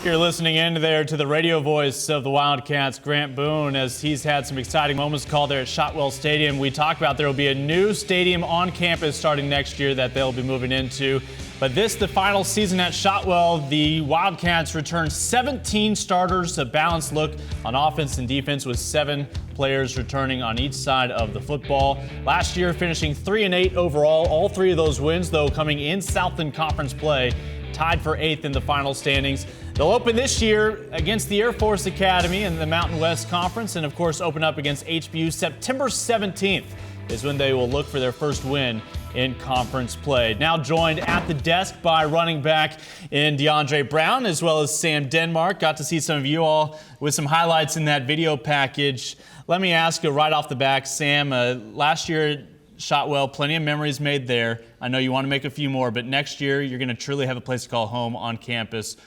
You're listening in there to the radio voice of the Wildcats, Grant Boone, as he's had some exciting moments called there at Shotwell Stadium. We talked about there will be a new stadium on campus starting next year that they'll be moving into. But this, the final season at Shotwell, the Wildcats return 17 starters, a balanced look on offense and defense with 7 players returning on each side of the football. Last year finishing 3-8 overall, all 3 of those wins though coming in Southland Conference play, tied for 8th in the final standings. They'll open this year against the Air Force Academy in the Mountain West Conference, and of course open up against HBU September 17th is when they will look for their first win in conference play. Now joined at the desk by running back in DeAndre Brown as well as Sam Denmark. Got to see some of you all with some highlights in that video package. Let me ask you right off the back, Sam, last year Shotwell, plenty of memories made there. I know you want to make a few more, but next year you're going to truly have a place to call home on campus.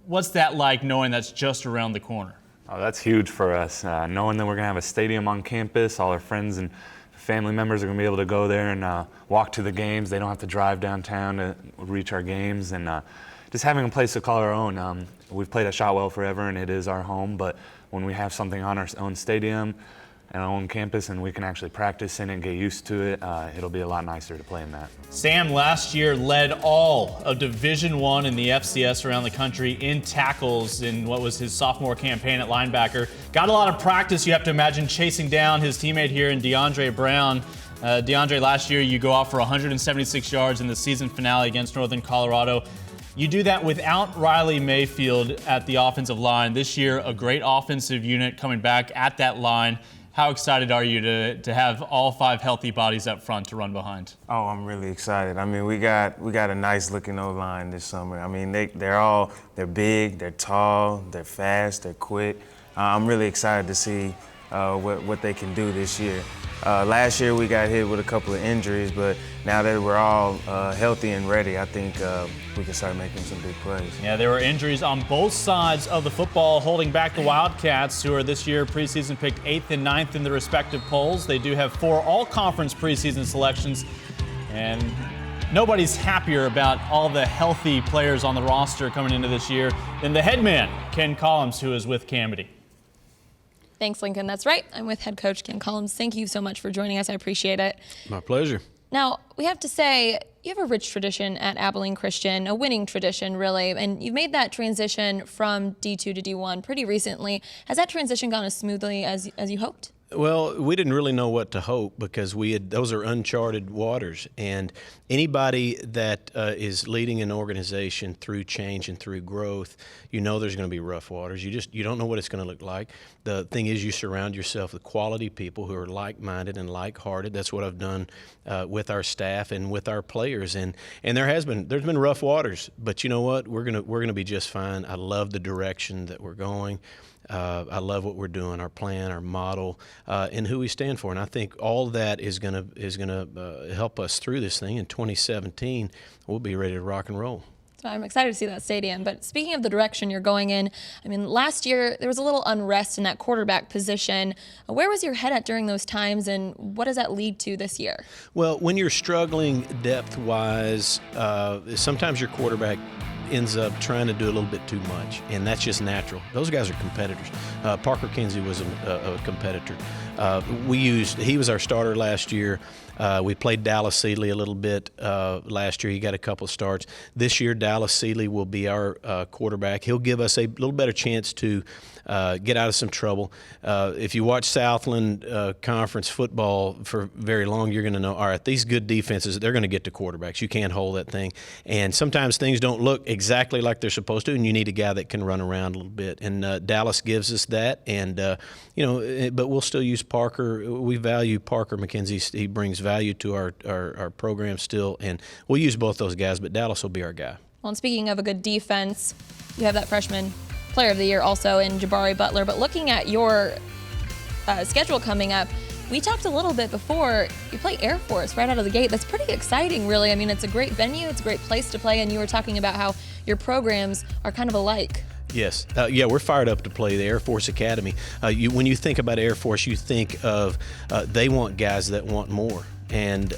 What's that like knowing that's just around the corner? Oh, that's huge for us. Knowing that we're going to have a stadium on campus, all our friends and family members are going to be able to go there and walk to the games. They don't have to drive downtown to reach our games, and just having a place to call our own. We've played at Shotwell forever, and it is our home, but when we have something on our own stadium and our own campus and we can actually practice in it and get used to it, it'll be a lot nicer to play in that. Sam last year led all of Division I in the FCS around the country in tackles in what was his sophomore campaign at linebacker. Got a lot of practice, you have to imagine, chasing down his teammate here in DeAndre Brown. DeAndre, last year you go off for 176 yards in the season finale against Northern Colorado. You do that without Riley Mayfield at the offensive line. This year, a great offensive unit coming back at that line. How excited are you to have all 5 healthy bodies up front to run behind? Oh, I'm really excited. I mean, we got a nice looking O-line this summer. I mean, they're big, they're tall, they're fast, they're quick. I'm really excited to see what they can do this year. Last year we got hit with a couple of injuries, but now that we're all healthy and ready, I think we can start making some big plays. Yeah, there were injuries on both sides of the football holding back the Wildcats, who are this year preseason picked 8th and 9th in the respective polls. They do have 4 all-conference preseason selections, and nobody's happier about all the healthy players on the roster coming into this year than the head man, Ken Collums, who is with Kamady. Thanks, Lincoln. That's right. I'm with head coach Ken Collums. Thank you so much for joining us. I appreciate it. My pleasure. Now, we have to say, you have a rich tradition at Abilene Christian, a winning tradition, really, and you've made that transition from D2 to D1 pretty recently. Has that transition gone as smoothly as you hoped? Well, we didn't really know what to hope because those are uncharted waters, and anybody that is leading an organization through change and through growth, you know there's going to be rough waters. You don't know what it's going to look like. The thing is, you surround yourself with quality people who are like-minded and like-hearted. That's what I've done with our staff and with our players, and there's been rough waters, but you know what? We're gonna be just fine. I love the direction that we're going. I love what we're doing, our plan, our model, and who we stand for. And I think all that is gonna help us through this thing. In 2017, we'll be ready to rock and roll. So I'm excited to see that stadium. But speaking of the direction you're going in, I mean, last year there was a little unrest in that quarterback position. Where was your head at during those times, and what does that lead to this year? Well, when you're struggling depth-wise, sometimes your quarterback ends up trying to do a little bit too much, and that's just natural. Those guys are competitors. Parker Kinsey was a competitor. He was our starter last year. We played Dallas Seeley a little bit last year. He got a couple of starts. This year, Dallas Seeley will be our quarterback. He'll give us a little better chance to get out of some trouble. If you watch Southland Conference football for very long, you're going to know, all right, these good defenses, they're going to get to quarterbacks. You can't hold that thing. And sometimes things don't look exactly like they're supposed to, and you need a guy that can run around a little bit. And Dallas gives us that. And, but we'll still use Parker. We value Parker McKenzie. He brings value to our program still. And we'll use both those guys, but Dallas will be our guy. Well, and speaking of a good defense, you have that freshman player of the year also in Jabari Butler. But looking at your schedule coming up, we talked a little bit before. You play Air Force right out of the gate. That's pretty exciting, really. I mean, it's a great venue. It's a great place to play. And you were talking about how your programs are kind of alike. Yes. Yeah, we're fired up to play the Air Force Academy. When you think about Air Force, you think of they want guys that want more. And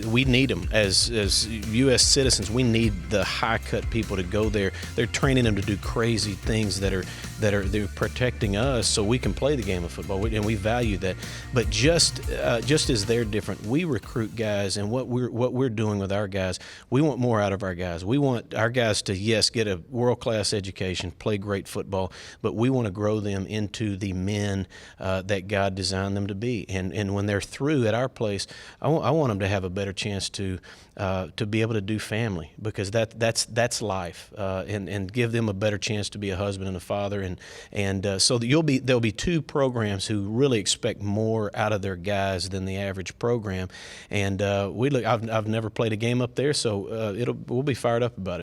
we need them as U.S. citizens. We need the high-cut people to go there. They're training them to do crazy things that are they're protecting us so we can play the game of football, and we value that. But just as they're different, we recruit guys, and what we're doing with our guys, we want more out of our guys. We want our guys to, yes, get a world-class education, play great football, but we want to grow them into the men that God designed them to be. And when they're through at our place, I want them to have a better chance to be able to do family, because that's life, and give them a better chance to be a husband and a father, and so there'll be two programs who really expect more out of their guys than the average program, and I've never played a game up there, so we'll be fired up about it.